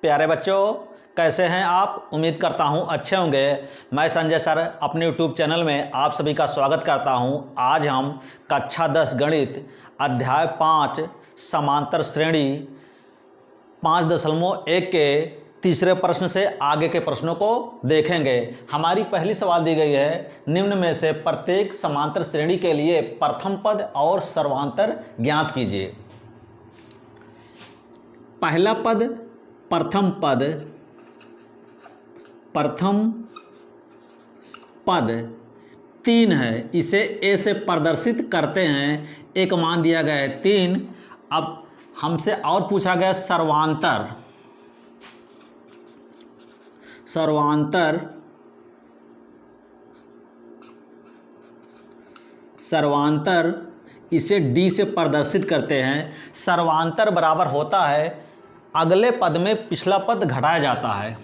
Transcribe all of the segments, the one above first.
प्यारे बच्चों, कैसे हैं आप? उम्मीद करता हूं अच्छे होंगे। मैं संजय सर अपने यूट्यूब चैनल में आप सभी का स्वागत करता हूं। आज हम कक्षा 10 गणित अध्याय 5 समांतर श्रेणी 5.1 के तीसरे प्रश्न से आगे के प्रश्नों को देखेंगे। हमारी पहली सवाल दी गई है, निम्न में से प्रत्येक समांतर श्रेणी के लिए प्रथम पद और सर्वांतर ज्ञात कीजिए। पहला पद प्रथम पद 3 है, इसे ए से प्रदर्शित करते हैं। एक मान दिया गया है 3। अब हमसे और पूछा गया सर्वांतर इसे डी से प्रदर्शित करते हैं। सर्वांतर बराबर होता है अगले पद में पिछला पद घटाया जाता है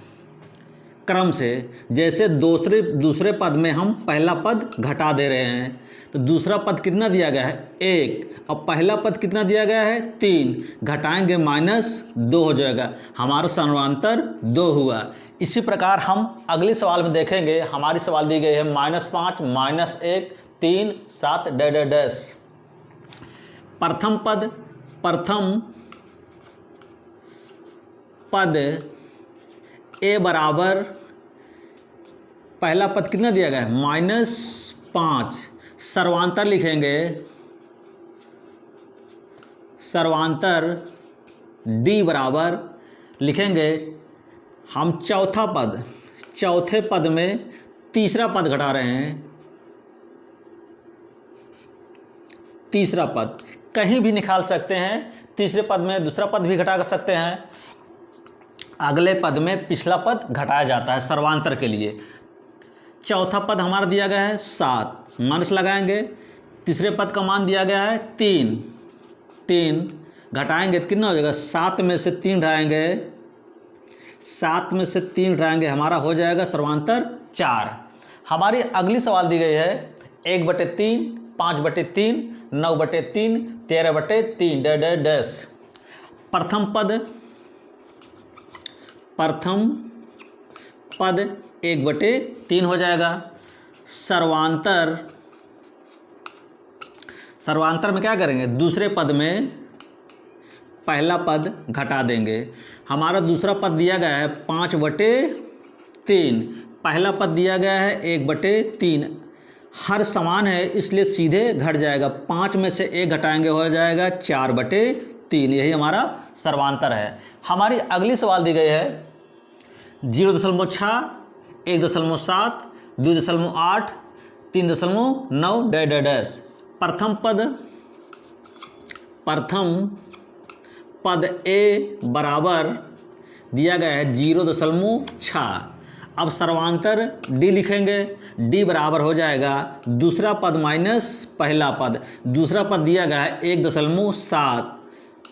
क्रम से। जैसे दूसरे पद में हम पहला पद घटा दे रहे हैं, तो दूसरा पद कितना दिया गया है 1 और पहला पद कितना दिया गया है 3। घटाएंगे -2 हो जाएगा, हमारा सर्वांतर 2 हुआ। इसी प्रकार हम अगली सवाल में देखेंगे। हमारी सवाल दी गई है -5 -1 3 7 डैश। प्रथम पद ए बराबर पहला पद कितना दिया गया है -5। सर्वांतर लिखेंगे, सर्वांतर डी बराबर लिखेंगे हम चौथे पद में तीसरा पद घटा रहे हैं। तीसरा पद कहीं भी निकाल सकते हैं, तीसरे पद में दूसरा पद भी घटा सकते हैं। अगले पद में पिछला पद घटाया जाता है सर्वांतर के लिए। चौथा पद हमारा दिया गया है 7, माइनस लगाएंगे। तीसरे पद का मान दिया गया है 3 घटाएंगे तो कितना हो जाएगा 7 में से 3 घटाएंगे, 7 में से 3 घटाएंगे, हमारा हो जाएगा सर्वांतर 4। हमारी अगली सवाल दी गई है 1/3 5/3 9/3 13/3 डैश। प्रथम पद 1/3 हो जाएगा। सर्वांतर में क्या करेंगे, दूसरे पद में पहला पद घटा देंगे। हमारा दूसरा पद दिया गया है 5/3, पहला पद दिया गया है 1/3। हर समान है इसलिए सीधे घट जाएगा, 5 में से 1 घटाएंगे हो जाएगा 4/3। यही हमारा सर्वांतर है। हमारी अगली सवाल दी गई है 0.6 1.7 2.8 3.9 डैश। प्रथम पद ए बराबर दिया गया है 0.6। अब सर्वांतर डी लिखेंगे, डी बराबर हो जाएगा दूसरा पद माइनस पहला पद। दूसरा पद दिया गया है 1.7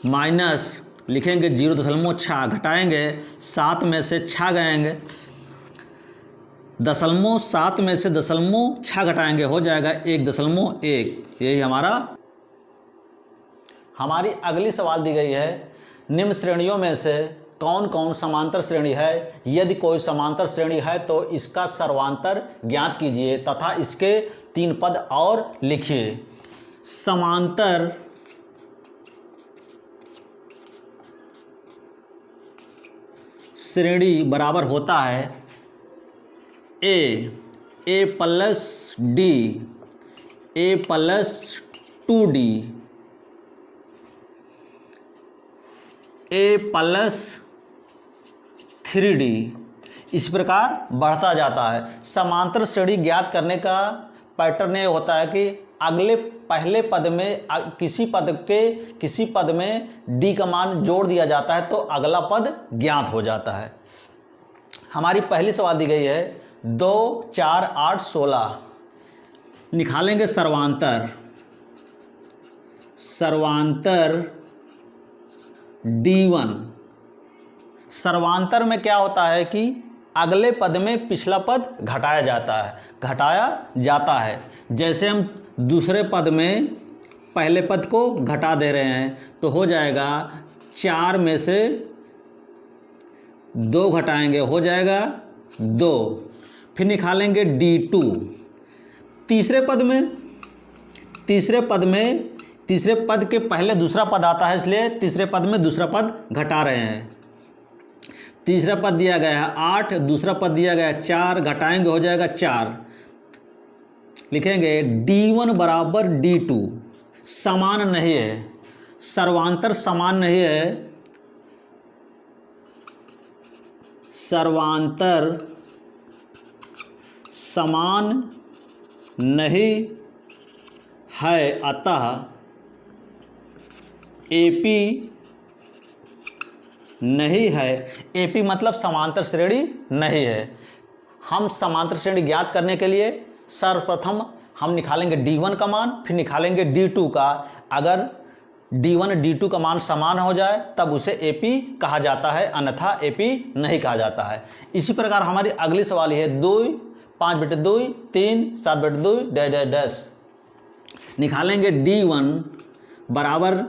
माइनस लिखेंगे 0.6, घटाएंगे 7 में से 6 गएंगे, 0.7 में से 0.6 घटाएंगे हो जाएगा 1.1। यही हमारी अगली सवाल दी गई है, निम्न श्रेणियों में से कौन कौन समांतर श्रेणी है? यदि कोई समांतर श्रेणी है तो इसका सर्वांतर ज्ञात कीजिए तथा इसके 3 पद और लिखिए। समांतर श्रेणी बराबर होता है a plus d a plus 2d a plus 3d। इस प्रकार बढ़ता जाता है। समांतर श्रेणी ज्ञात करने का पैटर्न ये होता है कि पहले पद में किसी पद में d का मान जोड़ दिया जाता है तो अगला पद ज्ञात हो जाता है। हमारी पहली सवाल दी गई है 2 4 8 16। निकालेंगे सर्वांतर D1। सर्वांतर में क्या होता है कि अगले पद में पिछला पद घटाया जाता है। जैसे हम दूसरे पद में पहले पद को घटा दे रहे हैं तो हो जाएगा 4 में से 2 घटाएंगे हो जाएगा 2। फिर निकालेंगे D2। तीसरे पद के पहले दूसरा पद आता है, इसलिए तीसरे पद में दूसरा पद घटा रहे हैं। तीसरा पद दिया गया है 8, दूसरा पद दिया गया है 4, घटाएंगे हो जाएगा 4। लिखेंगे D1 बराबर D2 समान नहीं है, सर्वांतर समान नहीं है, सर्वांतर समान नहीं है, अतः AP नहीं है। AP मतलब समांतर श्रेणी नहीं है। हम समांतर श्रेणी ज्ञात करने के लिए सर्वप्रथम हम निकालेंगे D1 का मान, फिर निकालेंगे D2 का। अगर D1 D2 का मान समान हो जाए तब उसे AP कहा जाता है, अन्यथा AP नहीं कहा जाता है। इसी प्रकार हमारी अगली सवाल है 2 5/2 3 7/2 डैश। निकालेंगे D1 बराबर,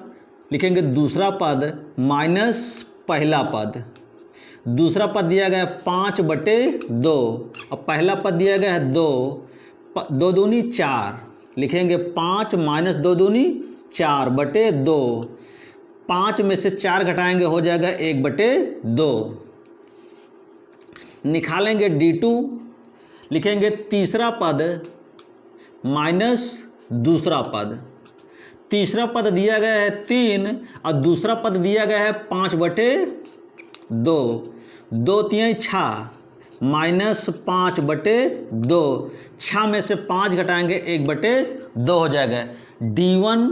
लिखेंगे दूसरा पद माइनस पहला पद। दूसरा पद दिया गया है 5/2 और पहला पद दिया गया है 2, 2 दूनी 4। लिखेंगे 5 माइनस 2 दूनी 4/2। 5 में से 4 घटाएंगे हो जाएगा 1/2। निकालेंगे D2, लिखेंगे तीसरा पद माइनस दूसरा पद। तीसरा पद दिया गया है 3 और दूसरा पद दिया गया है 5/2। 2 3 6 माइनस 5/2। 6 में से 5 घटाएंगे 1/2 हो जाएगा। D1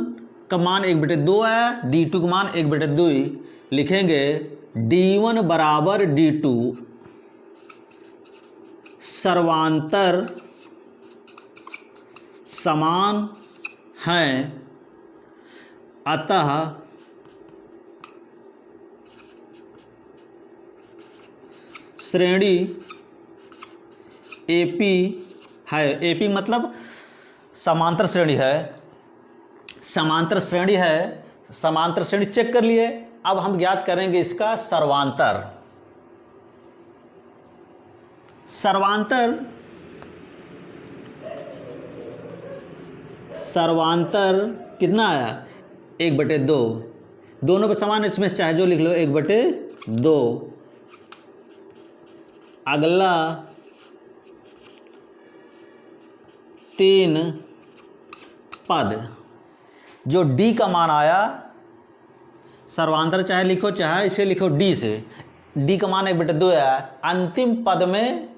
का मान 1/2 आया, D2 का मान 1/2। लिखेंगे D1 बराबर D2 सर्वांतर समान हैं, अतः श्रेणी AP है। AP मतलब समांतर श्रेणी है, समांतर श्रेणी है। समांतर श्रेणी चेक कर लिए। अब हम ज्ञात करेंगे इसका सर्वांतर। सर्वांतर कितना आया 1/2। दोनों पर समान, इसमें चाहे जो लिख लो 1/2। अगला 3 पद जो D का मान आया, सर्वांतर चाहे लिखो चाहे इसे लिखो D से। D का मान 1/2 आया। अंतिम पद में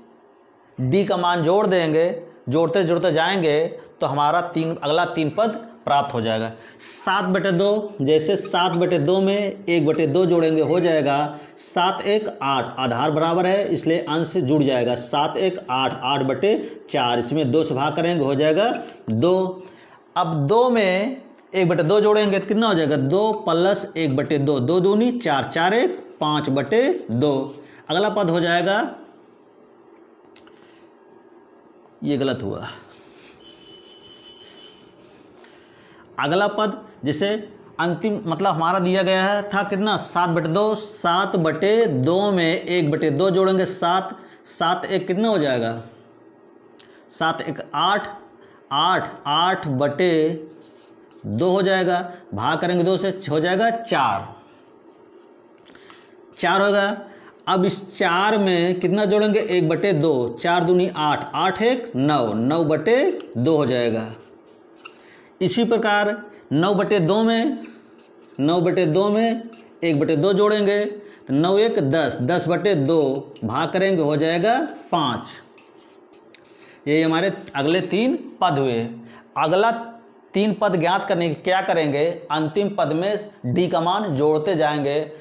D का मान जोड़ देंगे, जोड़ते जोड़ते जाएंगे तो हमारा अगला 3 पद प्राप्त हो जाएगा। 7/2, जैसे 7/2 में 1/2 जोड़ेंगे हो जाएगा 7 1 8। आधार बराबर है इसलिए अंश जुड़ जाएगा। 7 1 8, 8/4। इसमें 2 से भाग करेंगे हो जाएगा 2। अब 2 में 1/2 जोड़ेंगे तो कितना हो जाएगा 2 + 1/2। 2 दूनी 4, 4 1 5/2। अगला पद हो जाएगा, ये गलत हुआ। अगला पद जैसे अंतिम मतलब हमारा दिया गया है था कितना 7/2। 7/2 में 1/2 जोड़ेंगे 7, 7 1 कितना हो जाएगा 7 1 8, 8 8/2 हो जाएगा। भाग करेंगे 2 से हो जाएगा 4, 4 होगा। अब इस 4 में कितना जोड़ेंगे 1/2। 4 दूनी 8, 8 1 9, 9/2 हो जाएगा। इसी प्रकार 9/2 में 1/2 जोड़ेंगे तो 9 1 10, 10/2 भाग करेंगे हो जाएगा 5। ये हमारे अगले 3 पद हुए। अगला 3 पद ज्ञात करने की क्या करेंगे, अंतिम पद में D का मान जोड़ते जाएंगे।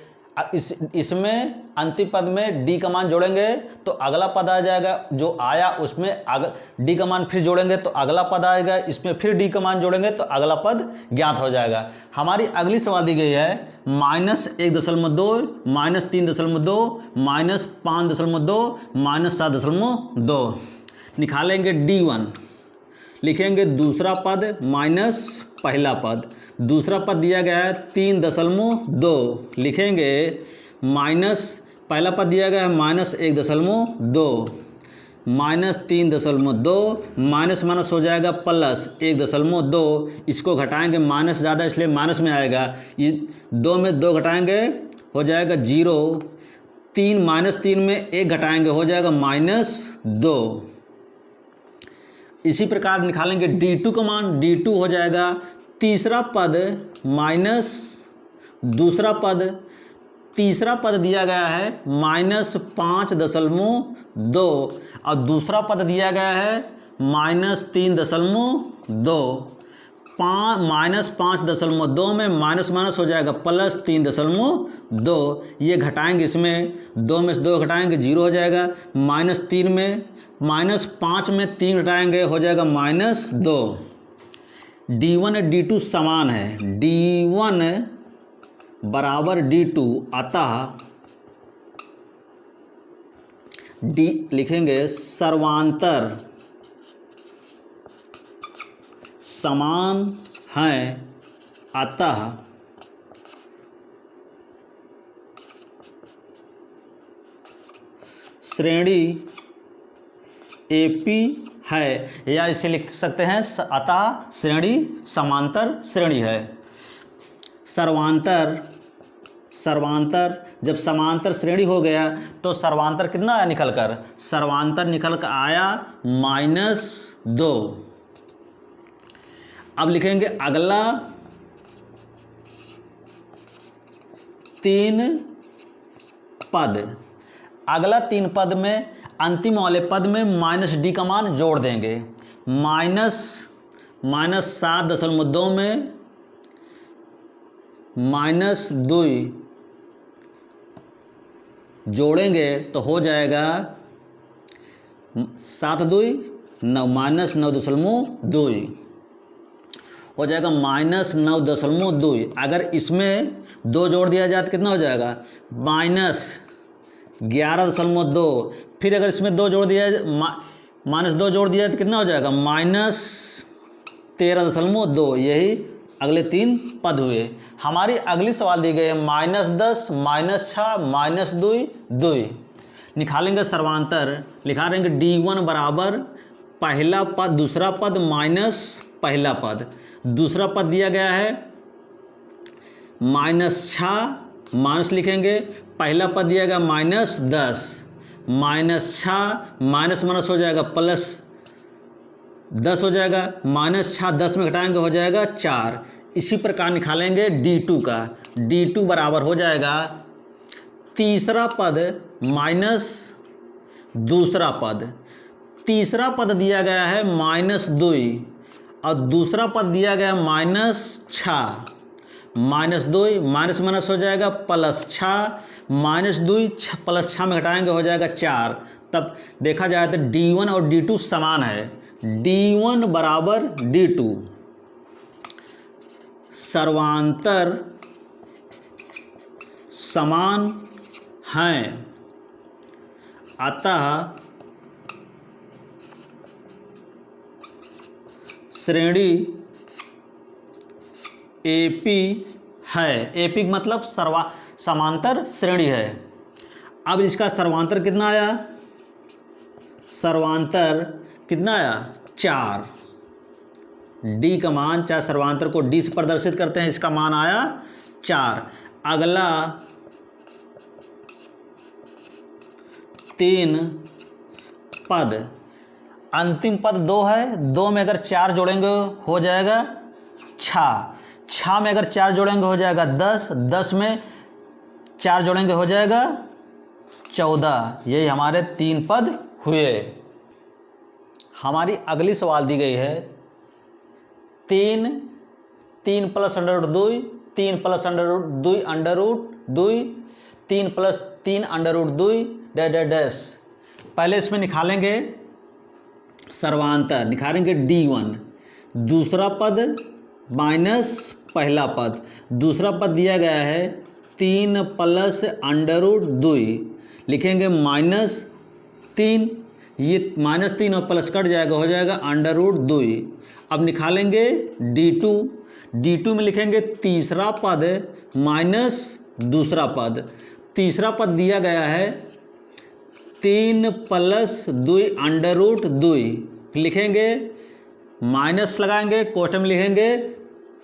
इसमें अंतिम पद में D का मान जोड़ेंगे तो अगला पद आ जाएगा। जो आया उसमें D का मान फिर जोड़ेंगे तो अगला पद आएगा। इसमें फिर D का मान जोड़ेंगे तो अगला पद ज्ञात हो जाएगा। हमारी अगली सवाल दी गई है -1.2, -3.2, -5.2, -7.2। निकालेंगे D1, लिखेंगे दूसरा पद माइनस पहला पद। दूसरा पद दिया गया है 3.2। लिखेंगे माइनस पहला पद दिया गया है -1.2 -3.2 माइनस माइनस हो जाएगा +1.2। इसको घटाएंगे, माइनस ज़्यादा इसलिए माइनस में आएगा, ये 2 में 2 घटाएंगे हो जाएगा 0। 3 -3 में 1 घटाएंगे हो जाएगा -2। इसी प्रकार निकालेंगे D2 का मान। D2 हो जाएगा तीसरा पद माइनस दूसरा पद। तीसरा पद दिया गया है -5.2 और दूसरा पद दिया गया है -3.2। -5.2 में माइनस माइनस हो जाएगा +3.2। ये घटाएंगे, इसमें 2 में से 2 घटाएंगे 0 हो जाएगा। -3 में -5 में 3 घटाएंगे हो जाएगा -2। D1 और D2 समान है, D1 बराबर D2, अतः D लिखेंगे सर्वांतर समान हैं, अतः श्रेणी AP है, या इसे लिख सकते हैं अतः श्रेणी समांतर श्रेणी है। सर्वांतर जब समांतर श्रेणी हो गया तो सर्वांतर कितना आया निकल कर? सर्वांतर निकल कर आया -2। अब लिखेंगे अगला 3 पद। अगला 3 पद में अंतिम वाले पद में -D का मान जोड़ देंगे। -7.2 में -2 जोड़ेंगे तो हो जाएगा 7×2 9 -9.2 हो जाएगा -9.2। अगर इसमें 2 जोड़ दिया जाए तो कितना हो जाएगा? -11.2। फिर अगर इसमें 2 जोड़ दिया जाए, -2 जोड़ दिया तो कितना हो जाएगा? -13.2। यही अगले 3 पद हुए। हमारी अगली सवाल दी गई है -10 -6 -2 2। निकालेंगे सर्वांतर, लिखा रहेंगे D1 बराबर पहला पद दूसरा पद माइनस पहला पद। दूसरा पद दिया गया है -6, माइनस लिखेंगे। पहला पद दिया गया -10, -6 माइनस माइनस हो जाएगा +10 हो जाएगा। -6 10 में घटाएंगे हो जाएगा 4। इसी प्रकार निकालेंगे D2 का। D2 बराबर हो जाएगा तीसरा पद माइनस दूसरा पद। तीसरा पद दिया गया है -2 और दूसरा पद दिया गया है -6। -2 माइनस माइनस हो जाएगा +6, -2 +6 में घटाएंगे हो जाएगा 4। तब देखा जाए तो D1 और D2 समान है। D1 बराबर D2। सर्वांतर समान हैं, अतः श्रेणी AP है। AP मतलब समांतर श्रेणी है। अब इसका सर्वांतर कितना आया? सर्वांतर कितना आया? 4। D का मान, चाहे सर्वांतर को D से प्रदर्शित करते हैं, इसका मान आया 4। अगला 3 पद, अंतिम पद 2 है। 2 में अगर 4 जोड़ेंगे हो जाएगा 6। 6 में अगर 4 जोड़ेंगे हो जाएगा 10। 10 में 4 जोड़ेंगे हो जाएगा 14। यही हमारे 3 पद हुए। हमारी अगली सवाल दी गई है 3 + √2 3 + √2 √2 3 + 3 √2 डैश। पहले इसमें निकालेंगे सर्वांतर, निकालेंगे D1 दूसरा पद माइनस पहला पद। दूसरा पद दिया गया है 3 + √2, लिखेंगे -3। ये -3 और प्लस कट जाएगा हो जाएगा √2। अब निकालेंगे D2। D2 में लिखेंगे तीसरा पद माइनस दूसरा पद। तीसरा पद दिया गया है 3 + 2 √2, लिखेंगे माइनस लगाएंगे, कोष्ठक में लिखेंगे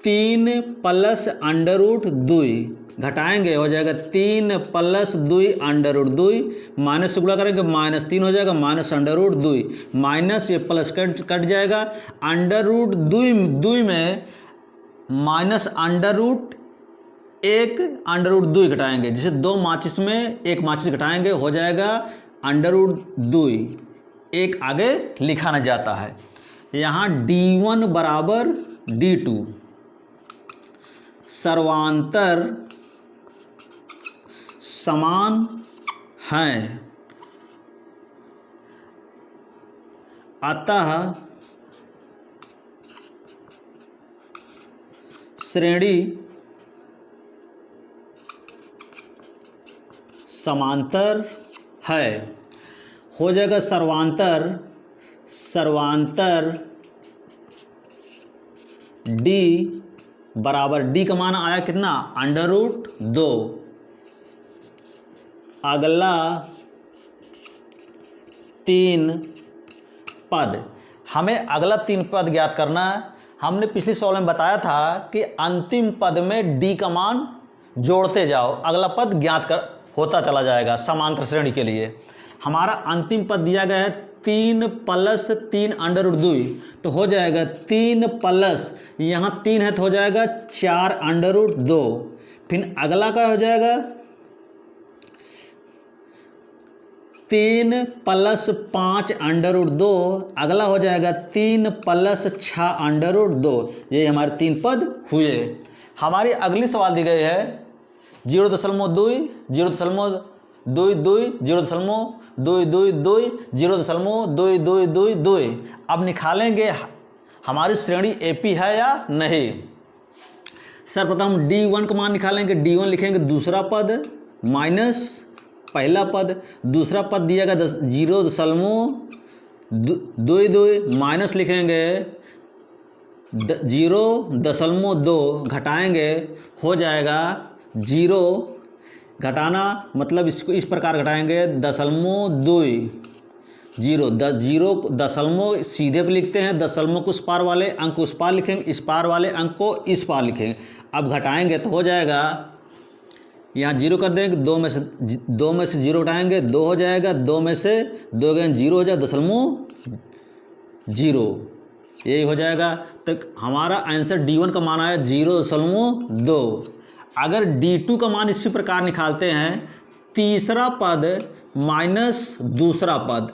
3 + √2, घटाएंगे हो जाएगा 3 + 2 √2, माइनस से गुणा करेंगे -3 हो जाएगा -√2, माइनस ये प्लस कट जाएगा, √2 में -√1 घटाएंगे, जैसे 2 माचिस में 1 माचिस घटाएंगे हो जाएगा √2, एक आगे लिखा न जाता है। यहाँ D1 बराबर D2, सर्वांतर समान हैं, अतः श्रेणी समांतर है। हो जाएगा सर्वांतर D बराबर, D का मान आया कितना √2, अगला 3 पद, हमें अगला 3 पद ज्ञात करना है। हमने पिछले सवाल में बताया था कि अंतिम पद में D का मान जोड़ते जाओ, अगला पद ज्ञात कर होता चला जाएगा समांतर श्रेणी के लिए। हमारा अंतिम पद दिया गया है 3 + 3 √2, तो हो जाएगा 3 प्लस, यहाँ 3 है तो हो जाएगा 4 √2, फिर अगला का हो जाएगा 3 + 5 √2, अगला हो जाएगा 3 + 6 √2। ये हमारे 3 पद हुए। हमारी अगली सवाल दी गई है 0.2, 0.22, 0.222, 0.2222। अब निकालेंगे हमारी श्रेणी AP है या नहीं। सर्वप्रथम D1 का मान निकालेंगे, D1 लिखेंगे दूसरा पद माइनस पहला पद, दूसरा पद दिया गया 0.22, माइनस लिखेंगे 0.2, घटाएंगे हो जाएगा 0, घटाना मतलब इसको इस प्रकार घटाएंगे 0.2, 0 सीधे पे लिखते हैं, दशमलव को उस पार वाले अंक को उस पार लिखेंगे, इस पार वाले अंक को इस पार लिखेंगे। अब घटाएंगे तो हो जाएगा, यहाँ 0 कर देंगे, 2 में से 0 उठाएंगे 2 हो जाएगा, 2 में से 2 गए 0 हो जाएगा, 0.0, यही हो जाएगा। तो हमारा आंसर D1 का मान आया 0.2। अगर D2 का मान इसी प्रकार निकालते हैं, तीसरा पद माइनस दूसरा पद,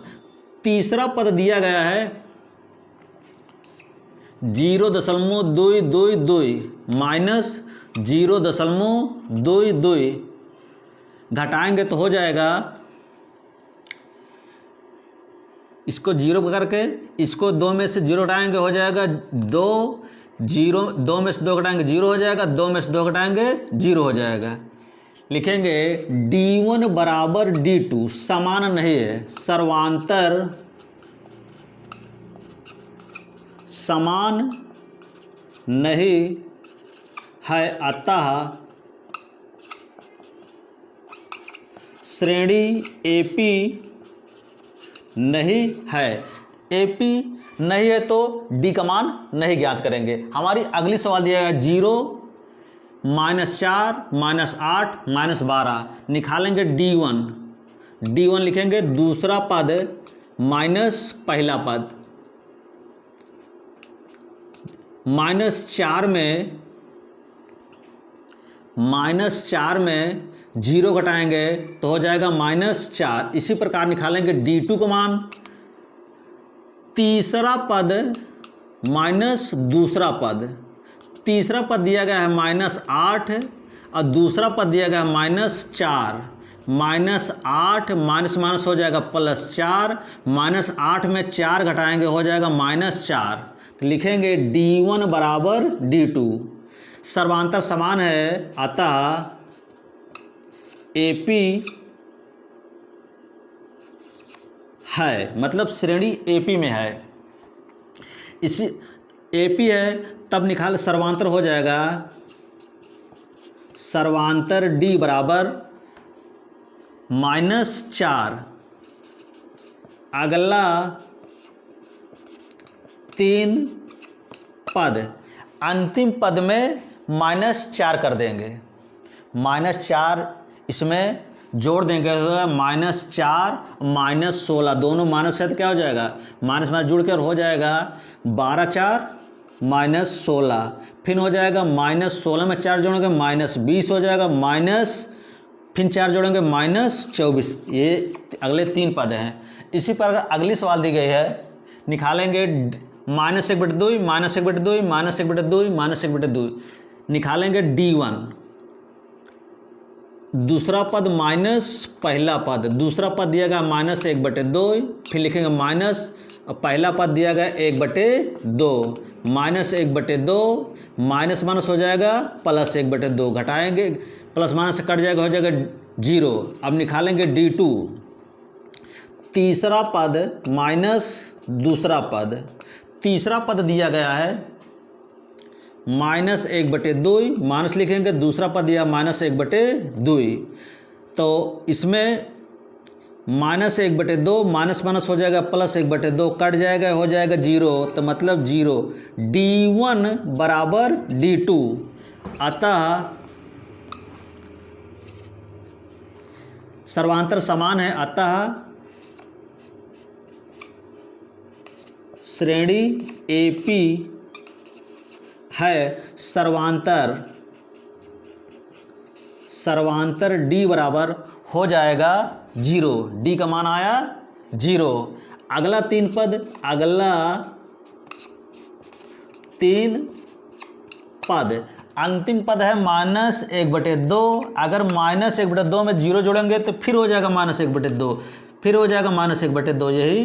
तीसरा पद दिया गया है 0.222 माइनस 0.22, घटाएंगे तो हो जाएगा, इसको 0 करके इसको 2 में से 0 हटाएंगे हो जाएगा 2, 2 में से 2 घटाएंगे 0 हो जाएगा, 2 में से 2 घटाएंगे 0 हो जाएगा। लिखेंगे D1 बराबर D2 समान नहीं है, सर्वांतर समान नहीं है, अतः श्रेणी AP नहीं है। AP नहीं है तो D का मान नहीं ज्ञात करेंगे। हमारी अगली सवाल दिया गया 0, -4, -8, -12, निकालेंगे D1 लिखेंगे दूसरा पद माइनस पहला पद, -4 में 0 घटाएंगे तो हो जाएगा -4। इसी प्रकार निकालेंगे D2 का मान, तीसरा पद माइनस दूसरा पद, तीसरा पद दिया गया है -8 और दूसरा पद दिया गया है -4, -8 माइनस हो जाएगा +4, -8 में 4 घटाएंगे हो जाएगा -4। तो लिखेंगे D1 बराबर D2 सर्वांतर समान है, अतः AP है, मतलब श्रेणी AP में है। इसी AP है तब निकाल सर्वांतर हो जाएगा, सर्वांतर D बराबर -4, अगला 3 पद, अंतिम पद में -4 कर देंगे, -4 इसमें जोड़ देंगे, -4 -16, दोनों माइनस है तो क्या हो जाएगा, माइनस माइनस जुड़ कर हो जाएगा 12 4 -16, फिर हो जाएगा -16 में 4 जोड़ेंगे -20 हो जाएगा, फिर 4 जोड़ेंगे -24। ये अगले 3 पद हैं। इसी पर अगर अगली सवाल दी गई है, निकालेंगे -1/2 -1/2 -1/2 -1/2, निकालेंगे D1, दूसरा पद माइनस पहला पद, दूसरा पद दिया गया -1/2, फिर लिखेंगे माइनस, पहला पद दिया गया 1/2, -1/2, माइनस माइनस हो जाएगा +1/2, घटाएंगे प्लस माइनस से कट जाएगा, हो जाएगा 0। अब निकालेंगे D2, तीसरा पद माइनस दूसरा पद, तीसरा पद दिया गया है -1/2, माइनस लिखेंगे, दूसरा पद दिया -1/2, तो इसमें -1/2 माइनस माइनस हो जाएगा +1/2, कट जाएगा, हो जाएगा 0, तो मतलब 0। D1 बराबर D2, अतः सर्वांतर समान है, अतः श्रेणी AP है सर्वांतर D बराबर हो जाएगा 0, D का मान आया 0। अगला 3 पद, अगला 3 पद, अंतिम पद है -1/2, अगर -1/2 में 0 जोड़ेंगे तो फिर हो जाएगा -1/2, फिर हो जाएगा -1/2, यही